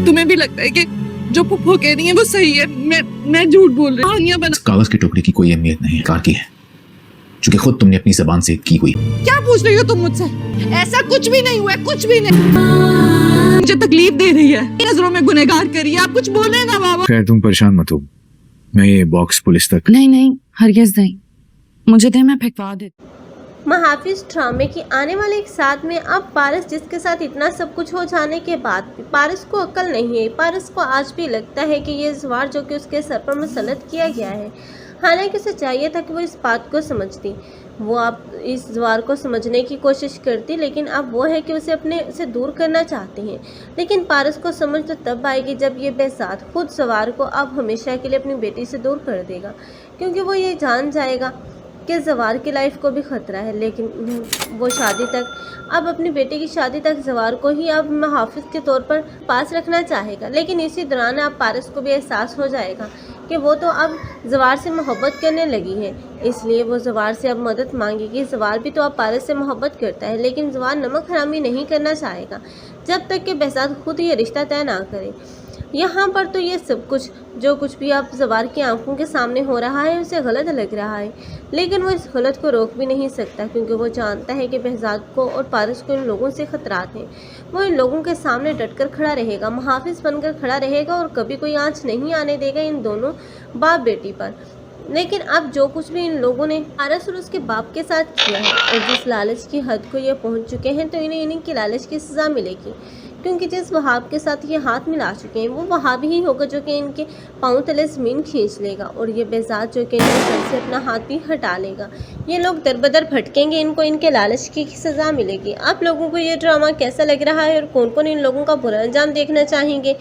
तुम्हें भी लगता है कि जो पुप्पो कह रही है वो सही है? मैं झूठ बोल रही हूँ। कागज के टुकड़े की कोई अहमियत नहीं है, कार की है, क्योंकि खुद तुमने अपनी जबान से की हुई। क्या पूछ रही हो तुम मुझसे? ऐसा कुछ भी नहीं हुआ है, कुछ भी नहीं। मुझे तकलीफ दे रही है, नजरों में गुनहगार करी है। आप कुछ बोले ना बाबा। खैर तुम परेशान मत हो, मैं ये बॉक्स पुलिस तक। नहीं हरगिज़ नहीं, मुझे दे, मैं फेंकवा देती। महाफिज ड्रामे की आने वाले एक साथ में अब पारस, जिसके साथ इतना सब कुछ हो जाने के बाद भी पारस को अक्ल नहीं है। पारस को आज भी लगता है कि ये जवार जो कि उसके सर पर मुसल्लत किया गया है, हालांकि उसे चाहिए था कि वो इस बात को समझती। वो अब इस जवार को समझने की कोशिश करती, लेकिन अब वो है कि उसे अपने से दूर करना चाहती हैं। लेकिन पारस को समझ तो तब आएगी जब ये बेसात खुद जवार को अब हमेशा के लिए अपनी बेटी से दूर कर देगा, क्योंकि वो ये जान जाएगा कि जवार की लाइफ को भी ख़तरा है। लेकिन वो शादी तक, अब अपनी बेटी की शादी तक जवार को ही अब मुहाफिज के तौर पर पास रखना चाहेगा। लेकिन इसी दौरान अब पारस को भी एहसास हो जाएगा कि वो तो अब जवार से मोहब्बत करने लगी है, इसलिए वो जवार से अब मदद मांगेगी। जवार भी तो अब पारस से मोहब्बत करता है, लेकिन जवार नमक हरामी नहीं करना चाहेगा जब तक कि बेसात खुद ये रिश्ता तय ना करे। यहाँ पर तो ये सब कुछ जो कुछ भी अब जवार की आंखों के सामने हो रहा है उसे गलत लग रहा है, लेकिन वो इस गलत को रोक भी नहीं सकता, क्योंकि वो जानता है कि बहजाद को और पारस को इन लोगों से खतरात हैं। वो इन लोगों के सामने डटकर खड़ा रहेगा, मुहाफिज बनकर खड़ा रहेगा और कभी कोई आंच नहीं आने देगा इन दोनों बाप बेटी पर। लेकिन अब जो कुछ भी इन लोगों ने पारस और उसके बाप के साथ किया है और जिस लालच की हद को ये पहुंच चुके हैं, तो इन्हें इन्हीं की लालच की सज़ा मिलेगी, क्योंकि जिस वहाब के साथ ये हाथ मिला चुके हैं वो वहाब ही होगा जो कि इनके पाँव तले ज़मीन खींच लेगा, और ये बेजात जो कि इनके सर से अपना हाथ भी हटा लेगा। ये लोग दर बदर भटकेंगे, इनको इनके लालच की सज़ा मिलेगी। आप लोगों को ये ड्रामा कैसा लग रहा है और कौन कौन इन लोगों का बुरा अंजाम देखना चाहेंगे,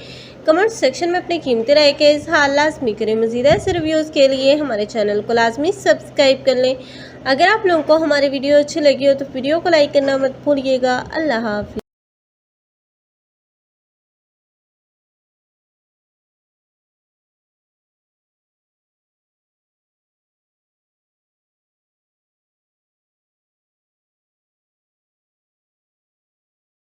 कमेंट सेक्शन में अपनी कीमती राय के इज़हार लाजमी करें। मज़ीद ऐसे रिव्यूज़ के लिए हमारे चैनल को लाजमी सब्सक्राइब कर लें। अगर आप लोगों को हमारी वीडियो अच्छी लगी हो तो वीडियो को लाइक करना मत भूलिएगा। अल्लाह हाफ़िज़।